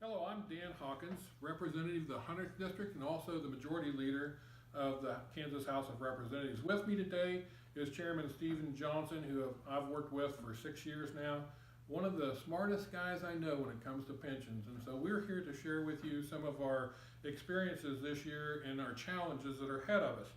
Hello, I'm Dan Hawkins, representative of the 100th District and also the majority leader of the Kansas House of Representatives. With me today is Chairman Stephen Johnson, who I've worked with for 6 years now. One of the smartest guys I know when it comes to pensions. And so we're here to share with you some of our experiences this year and our challenges that are ahead of us.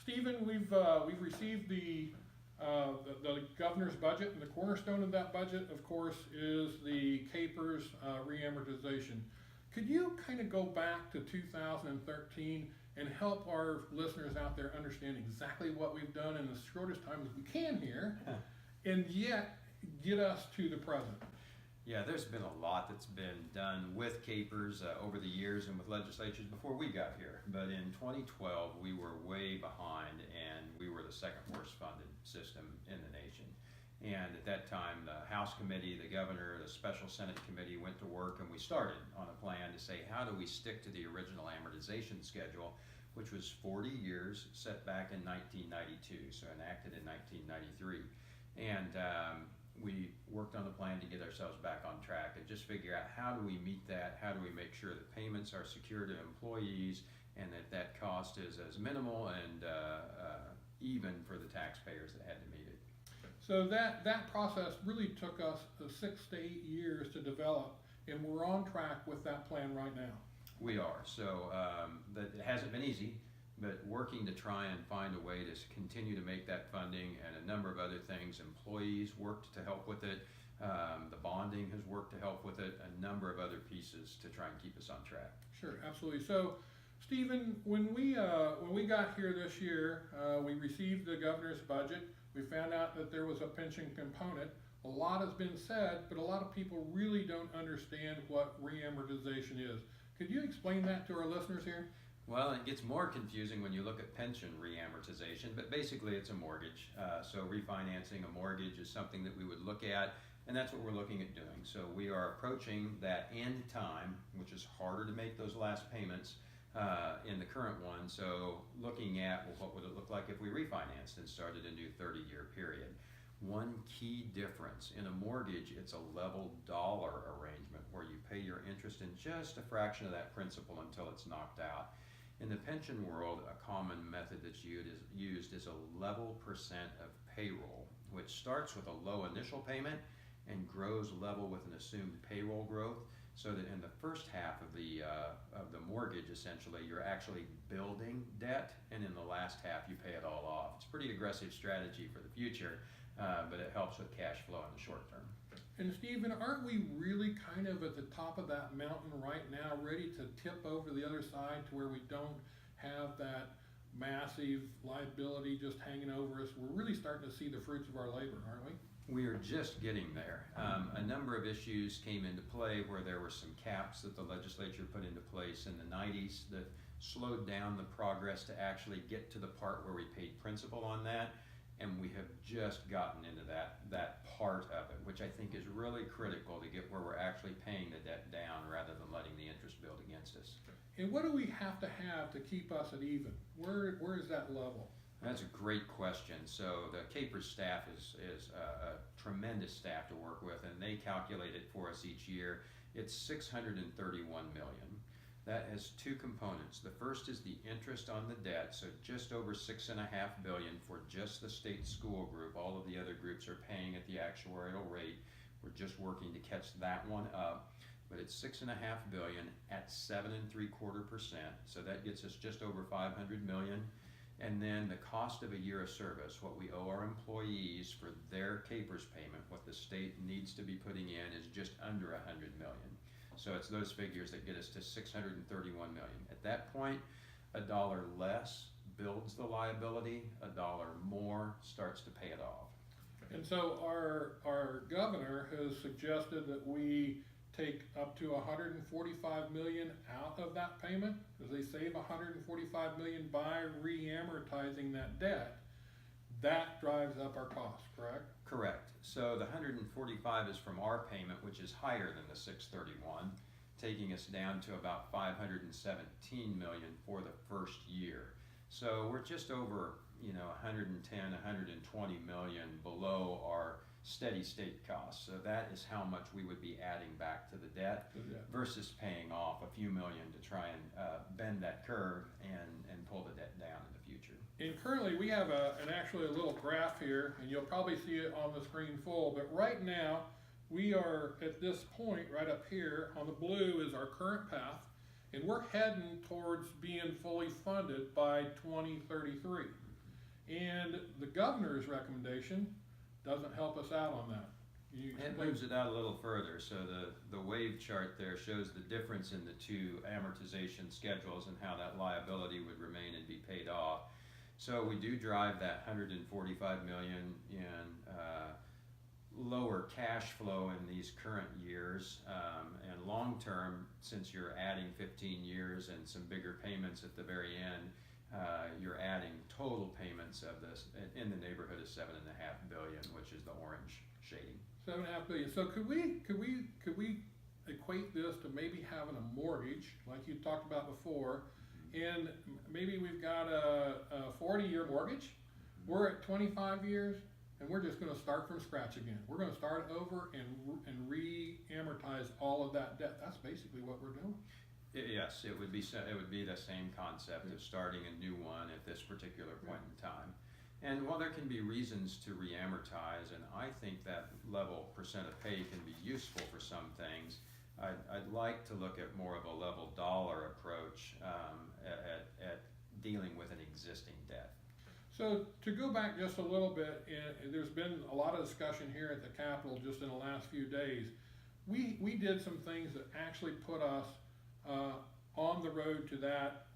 Stephen, we've received the governor's budget, and the cornerstone of that budget, of course, is the KPERS reamortization. Could you kind of go back to 2013 and help our listeners out there understand exactly what we've done in the shortest time as we can here, and yet get us to the present? Yeah, there's been a lot that's been done with KPERS over the years and with legislatures before we got here. But in 2012, we were way behind, and we were the second worst funded system in the nation. And at that time, the House committee, the governor, the special Senate committee went to work, and we started on a plan to say, how do we stick to the original amortization schedule, which was 40 years, set back in 1992, so enacted in 1993. And we worked on the plan to get ourselves back on track and just figure out, how do we meet that? How do we make sure that payments are secure to employees and that cost is as minimal and even for the taxpayers that had to meet it? So that process really took us 6 to 8 years to develop, and we're on track with that plan right now. We are. So it hasn't been easy, but working to try and find a way to continue to make that funding, and a number of other things. Employees worked to help with it. The bonding has worked to help with it. A number of other pieces to try and keep us on track. Sure, absolutely. So, Stephen, when we got here this year, we received the governor's budget. We found out that there was a pension component. A lot has been said, but a lot of people really don't understand what reamortization is. Could you explain that to our listeners here? Well, it gets more confusing when you look at pension reamortization, but basically it's a mortgage. So refinancing a mortgage is something that we would look at, and that's what we're looking at doing. So we are approaching that end time, which is harder to make those last payments in the current one. So looking at, well, what would it look like if we refinanced and started a new 30-year period? One key difference: in a mortgage, it's a level dollar arrangement where you pay your interest in just a fraction of that principal until it's knocked out. In the pension world, a common method that's used is a level percent of payroll, which starts with a low initial payment and grows level with an assumed payroll growth, so that in the first half of the mortgage, essentially, you're actually building debt, and in the last half, you pay it all off. It's a pretty aggressive strategy for the future, but it helps with cash flow in the short term. And Stephen, aren't we really kind of at the top of that mountain right now, ready to tip over the other side to where we don't have that massive liability just hanging over us? We're really starting to see the fruits of our labor, aren't we? We are just getting there. A number of issues came into play where there were some caps that the legislature put into place in the 90s that slowed down the progress to actually get to the part where we paid principal on that. And we have just gotten into that part of it, which I think is really critical to get where we're actually paying the debt down rather than letting the interest build against us. And what do we have to keep us at even? Where is that level? That's a great question. So the KPERS staff is a tremendous staff to work with, and they calculate it for us each year. It's $631 million. That has two components. The first is the interest on the debt, so just over $6.5 billion for just the state school group. All of the other groups are paying at the actuarial rate. We're just working to catch that one up. But it's $6.5 billion at 7.75%. So that gets us just over $500 million. And then the cost of a year of service, what we owe our employees for their KPERS payment, what the state needs to be putting in, is just under $100 million. So it's those figures that get us to $631 million. At that point, $1 less builds the liability, $1 more starts to pay it off. And so our governor has suggested that we take up to $145 million out of that payment, because they save $145 million by reamortizing that debt. That drives up our costs, correct? Correct. So the 145 is from our payment, which is higher than the 631, taking us down to about 517 million for the first year. So we're just over, 110, 120 million below our steady state costs. So that is how much we would be adding back to the debt versus paying off a few million to try and bend that curve and pull the debt down in the future. And currently we have actually a little graph here, and you'll probably see it on the screen full, but right now we are at this point right up here on the blue is our current path, and we're heading towards being fully funded by 2033. And the governor's recommendation doesn't help us out on that. It moves it out a little further. So the wave chart there shows the difference in the two amortization schedules and how that liability would remain and be paid off. So we do drive that 145 million in lower cash flow in these current years, and long term, since you're adding 15 years and some bigger payments at the very end, you're adding total payments of this in the neighborhood of $7.5 billion, which is the orange shading. $7.5 billion. So could we equate this to maybe having a mortgage like you talked about before, and maybe we've got a 40-year mortgage. We're at 25 years, and we're just going to start from scratch again. We're going to start over and re-amortize all of that debt. That's basically what we're doing. Yes, it would be the same concept of starting a new one at this particular point in time. And while there can be reasons to re-amortize, and I think that level percent of pay can be useful for some things, I'd like to look at more of a level dollar approach at dealing with an existing debt. So to go back just a little bit, there's been a lot of discussion here at the Capitol just in the last few days. We did some things that actually put us on the road to that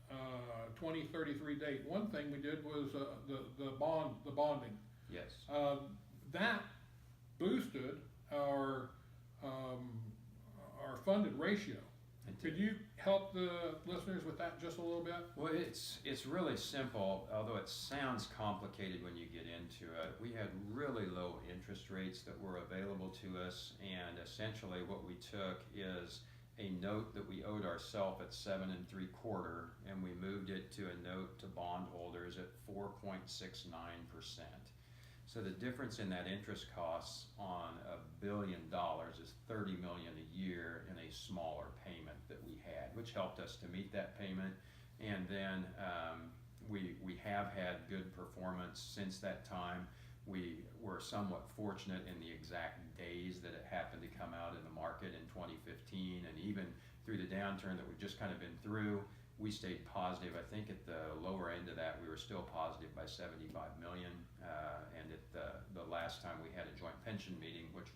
2033 date. One thing we did was the bonding. Yes. That boosted our funded ratio. Could you help the listeners with that just a little bit? Well, it's really simple, although it sounds complicated when you get into it. We had really low interest rates that were available to us, and essentially what we took is a note that we owed ourselves at 7 3/4, and we moved it to a note to bondholders at 4.69%. So the difference in that interest costs on $1 billion is $30 million a year in a smaller payment that we had, which helped us to meet that payment. And then we have had good performance since that time. We were somewhat fortunate in the exact days that it happened to come out in the market in 2015, and even through the downturn that we've just kind of been through, we stayed positive. I think at the lower end of that, we were still positive by 75 million. And at the last time we had a joint pension meeting, which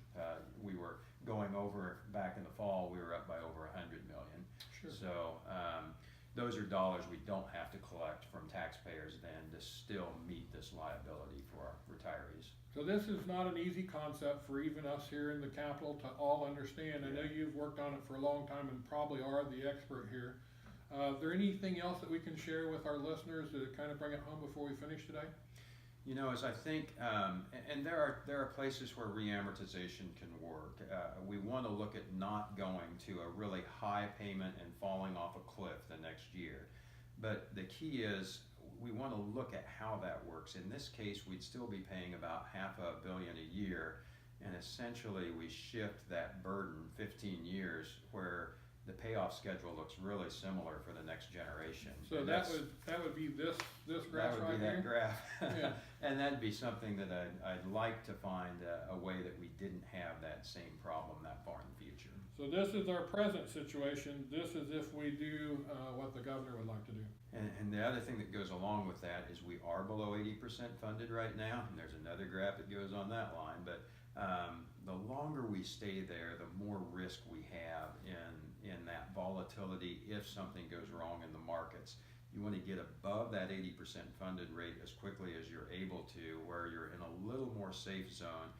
we were going over back in the fall, we were up by over 100 million. Sure. So those are dollars we don't have to collect from taxpayers then to still meet this liability for our retirees. So this is not an easy concept for even us here in the Capitol to all understand. I know you've worked on it for a long time and probably are the expert here. Is there anything else that we can share with our listeners to kind of bring it home before we finish today? You know, as I think, and there are places where reamortization can work. We want to look at not going to a really high payment and falling off a cliff the next year. But the key is we want to look at how that works. In this case, we'd still be paying about $500 million a year, and essentially we shift that burden 15 years where the payoff schedule looks really similar for the next generation. So that would be this graph that would right be here? that graph. Yeah. And that'd be something that I'd like to find a way that we didn't have that same problem that far in the future. So this is our present situation. This is if we do what the governor would like to do. And the other thing that goes along with that is we are below 80% funded right now, and there's another graph that goes on that line, but the longer we stay there, the more risk we have in that volatility if something goes wrong in the markets. You want to get above that 80% funded rate as quickly as you're able to, where you're in a little more safe zone.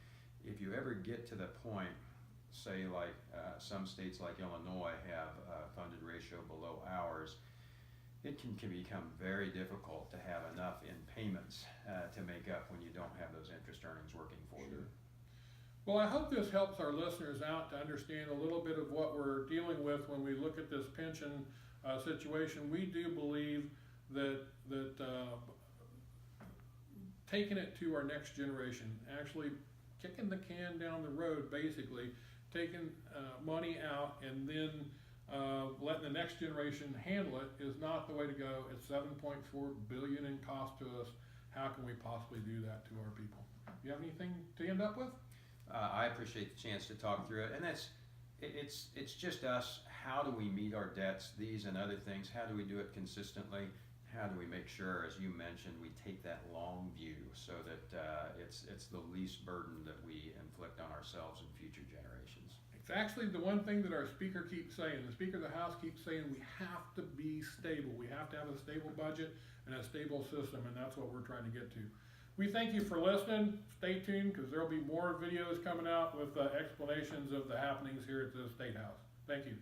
If you ever get to the point, say like some states like Illinois have a funded ratio below ours, it can become very difficult to have enough in payments to make up when you don't have those interest earnings working for you. Well, I hope this helps our listeners out to understand a little bit of what we're dealing with when we look at this pension situation. We do believe that taking it to our next generation, actually kicking the can down the road, basically, taking money out and then letting the next generation handle it is not the way to go. It's $7.4 billion in cost to us. How can we possibly do that to our people? You have anything to end up with? I appreciate the chance to talk through it, and it's just us. How do we meet our debts, these and other things? How do we do it consistently? How do we make sure, as you mentioned, we take that long view so that it's the least burden that we inflict on ourselves and future generations? It's actually the one thing that our speaker keeps saying. The Speaker of the House keeps saying we have to be stable. We have to have a stable budget and a stable system, and that's what we're trying to get to. We thank you for listening. Stay tuned because there will be more videos coming out with explanations of the happenings here at the State House. Thank you.